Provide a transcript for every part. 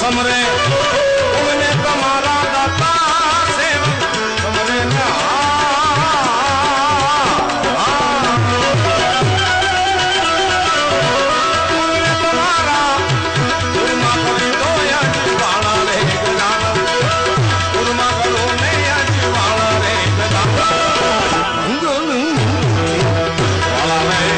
समरे तुमने तुम्हारा दाता सेवक समरे तुमने तुम्हारा गुरुमा करी दो या जीवाना रे गजाना गुरुमा करो ने या जीवाना रे गजाना वाला रे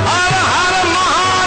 हर हर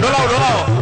डोलाओ डोलाओ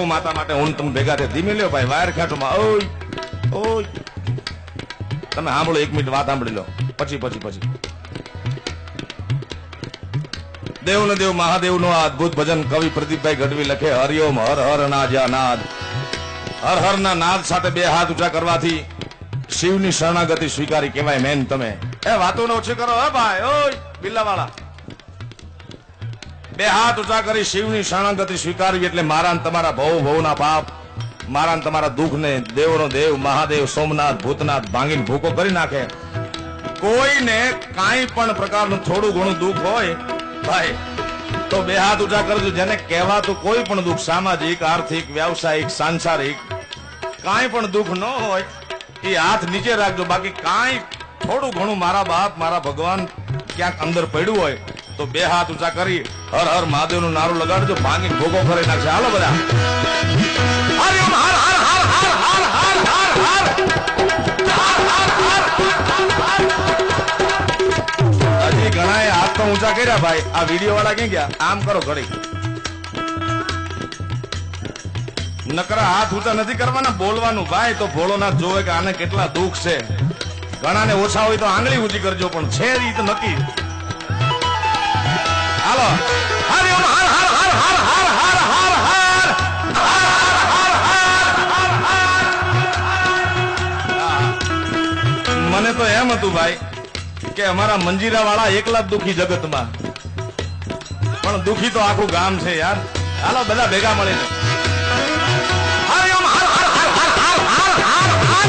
માતા માટે હું તમે ભેગા થયા ધીમે લ્યો ભાઈ વાયર ખેંચોમાં ઓય ઓય તમે સાંભળો 1 મિનિટ વાત સાંભળી લો પછી પછી પછી દેવ ને દેવ મહાદેવ નો અદ્ભુત ભજન કવિ પ્રદીપભાઈ ગઢવી લખે હરિઓમ હર હર નાજ્યા નાદ હર હર ના નાદ સાથે બે હાથ ઊંચા કરવાથી શિવની શરણાગતિ સ્વીકારી કહેવાય મેન તમે એ વાતો ને ઓછી કરો હે ભાઈ ઓય બિલ્લાવાળા બે હાથ ઊંચા કરી શિવની શરણાગતિ સ્વીકારવી એટલે મારા ને તમારા ભવ ભવના પાપ મારા ને તમારા દુઃખ ને દેવનો દેવ મહાદેવ સોમનાથ ભૂતનાથ ભાંગીને ભૂકો કરી નાખે કોઈને કાંઈ પણ પ્રકારનું થોડું ઘણું દુઃખ હોય ભાઈ તો બે હાથ ઊંચા કરજો જેને કહેવાતું કોઈ પણ દુઃખ સામાજિક આર્થિક વ્યવસાયિક સાંસારિક કાંઈ પણ દુઃખ ન હોય એ હાથ નીચે રાખજો બાકી કાંઈ થોડું ઘણું મારા બાપ મારા ભગવાન ક્યાંક અંદર પડ્યું હોય તો બે હાથ ઊંચા કરી હર હર મહાદેવ નું નારું લગાડજો ભાંગીને ભોગો કરી નાખશે હાલો બધા હરિઓમ હર હર હર હર હર હર હર હર હજી ઘણાએ હાથ તો ઊંચા કર્યા ભાઈ આ વિડીયો વાળા ક્યાં ગયા આમ કરો ઘડી નકરા હાથ ઊંચા નથી કરવાના બોલવાનું ભાઈ તો ભોળોનાથ જોવે કે આને કેટલા દુઃખ છે ઘણાને ઓછા હોય તો આંગળી ઊંચી કરજો પણ છે રીત નક્કી હાલો હરિઓમ હર હર હર હર હર હર હર મને તો એમ હતું ભાઈ કે અમારા મંજીરા વાળા એકલા દુખી જગતમાં પણ દુખી તો આખું ગામ છે યાર હાલો બધા ભેગા મળીને હરિઓમ હર હર હર હર હર હર હર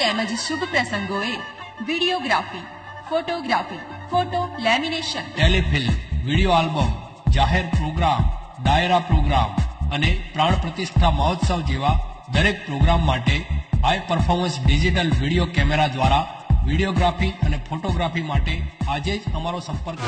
તેમજ શુભ પ્રસંગોએ videography, photography, photo lamination, telefilm, video album, જાહેર પ્રોગ્રામ, ડાયરા પ્રોગ્રામ અને પ્રાણ પ્રતિષ્ઠા મહોત્સવ જેવા દરેક પ્રોગ્રામ માટે high performance digital video camera દ્વારા વિડીયોગ્રાફી અને ફોટોગ્રાફી માટે આજે જ અમારો સંપર્ક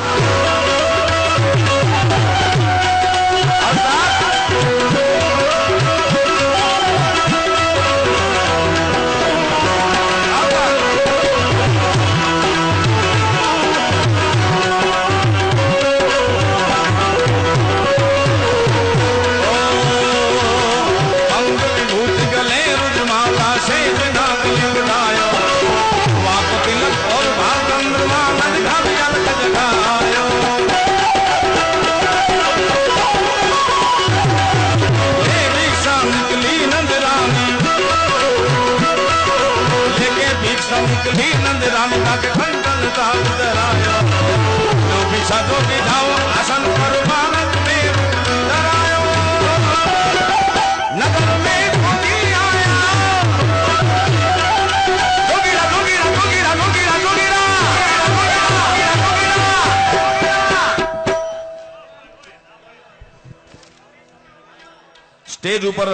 સ્ટેજ ઉપર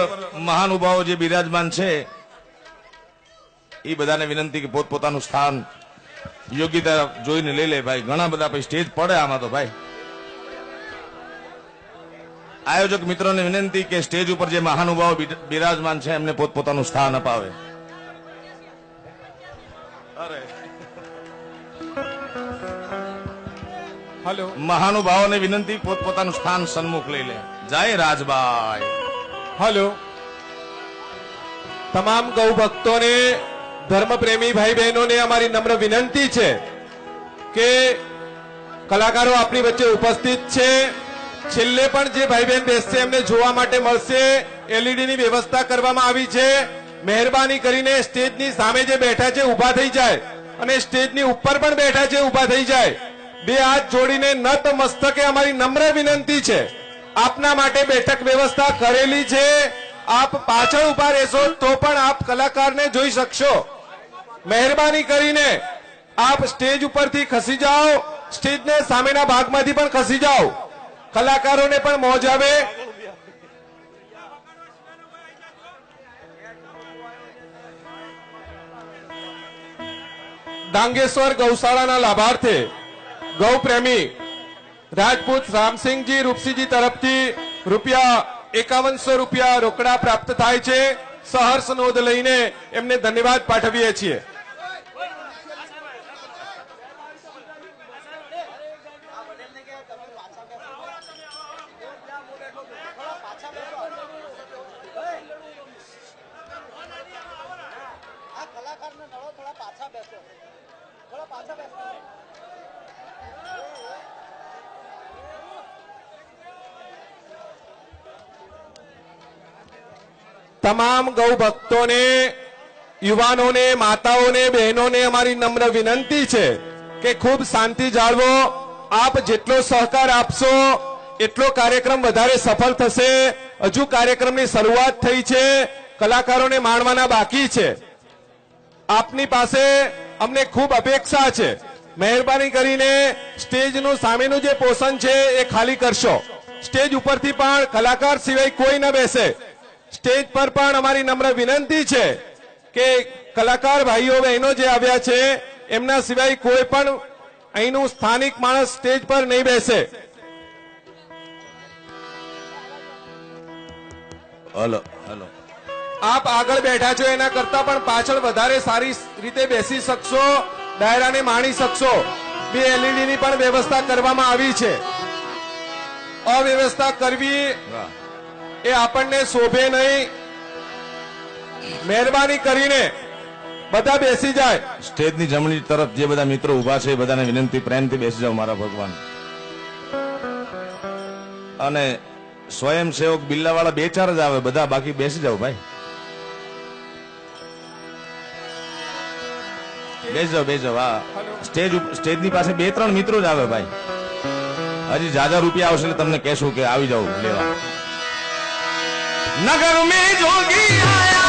મહાનુભાવો જે બિરાજમાન છે એ બધાને વિનંતી કે પોતપોતાનું સ્થાન યોગ્યતા જોઈને લઈ લે ભાઈ. ઘણા બધા પછી સ્ટેજ પડે આમાં તો ભાઈ. આયોજક મિત્રોને વિનંતી કે સ્ટેજ ઉપર જે મહાનુભાવો બિરાજમાન છે એમને પોતપોતાનું સ્થાન અપાવે. અરે હેલો, મહાનુભાવોને વિનંતી પોતપોતાનું સ્થાન સન્મુખ લઈ લે. જય રાજભાઈ. હેલો. તમામ ગૌ ભક્તોને, ધર્મપ્રેમી ભાઈ બહેનોને અમારી નમ્ર વિનંતી છે કે કલાકારો આપણી વચ્ચે ઉપસ્થિત છે. છેલ્લે પણ જે ભાઈ બહેન બેસશે એમને જોવા માટે મળશે. એલઈડી ની વ્યવસ્થા કરવામાં આવી છે. મહેરબાની કરીને સ્ટેજની સામે જે બેઠા છે ઉભા થઈ જાય અને સ્ટેજની ઉપર પણ બેઠા છે ઉભા થઈ જાય. બે હાથ જોડીને નત મસ્તકે અમારી નમ્ર વિનંતી છે. આપના માટે બેઠક વ્યવસ્થા કરેલી છે. આપ પાછળ ઉભા રહેશો તો પણ આપ કલાકારને જોઈ શકશો. મહેરબાની કરીને આપ સ્ટેજ ઉપરથી ખસી જાઓ, સ્ટેજને સામેના ભાગમાંથી પણ ખસી જાઓ. કલાકારોને પણ મોજ આવે. ડાંગેશ્વર ગૌશાળાના લાભાર્થી ગૌ પ્રેમી રાજપૂત રામસિંહજી રૂપસીજી તરફથી ₹5100 રોકડા પ્રાપ્ત થાય છે. સહર્ષ નોંધ લઈને એમને ધન્યવાદ પાઠવીએ છીએ. તમામ ગૌ ભક્તોને, યુવાનોને, માતાઓને, બહેનોને અમારી નમ્ર વિનંતી છે કે ખૂબ શાંતિ જાળવો. આપ જેટલો સહકાર આપશો એટલો કાર્યક્રમ વધારે સફળ થશે. હજુ કાર્યક્રમની શરૂઆત થઈ છે. કલાકારોને માણવાના બાકી છે. આપની પાસે અમને ખૂબ અપેક્ષા છે. મહેરબાની કરીને સ્ટેજનું સામેનું જે પોર્શન છે એ ખાલી કરશો. સ્ટેજ ઉપરથી પણ કલાકાર સિવાય કોઈ ન બેસે. સ્ટેજ પર પણ અમારી નમ્ર વિનંતી છે કે કલાકાર ભાઈઓ બહેનો જે આવ્યા છે એમના સિવાય કોઈ પણ અહીંનું સ્થાનિક માણસ સ્ટેજ પર નહીં બેસે. Hello hello. આપ આગળ બેઠા છો એના કરતા પણ પાછળ વધારે સારી રીતે બેસી શકશો, ડાયરાને માણી શકશો. બે એલઈડી ની પણ વ્યવસ્થા કરવામાં આવી છે. અવ્યવસ્થા કરવી એ આપણને શોભે નહીં. મહેરબાની કરીને બધા બેસી જાય. સ્ટેજની જમણી તરફ જે બધા મિત્રો ઉભા છે એ બધાને વિનંતી, પ્રેમથી બેસી જાઓ મારા ભગવાન. અને સ્વયંસેવક બિલ્લાવાળા 2-4 જ આવે, બધા બાકી બેસી જાઓ ભાઈ. બેસી જાઓ. હા, સ્ટેજની પાસે 2-3 મિત્રો જ આવે ભાઈ. હજી જ્યાદા રૂપિયા આવશે એટલે તમને કહેશું કે આવી જાઓ લેવા. नगर में जोगी आया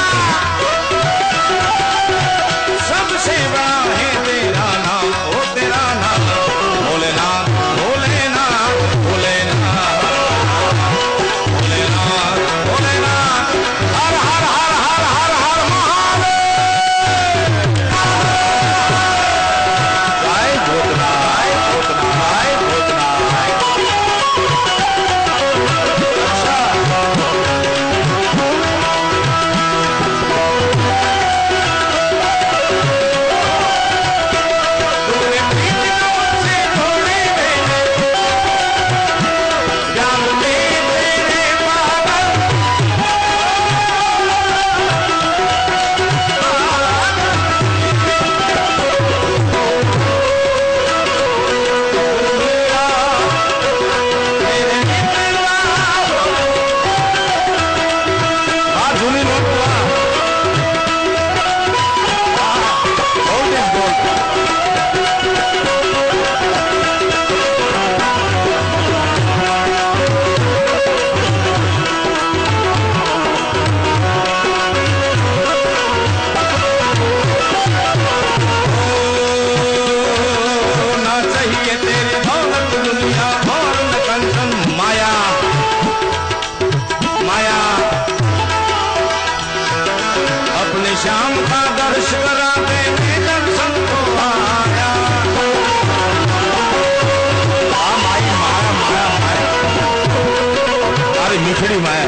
श्याम का दर्श कराते दर्शन को आया। माई माया माया माया, अरे मिठड़ी माया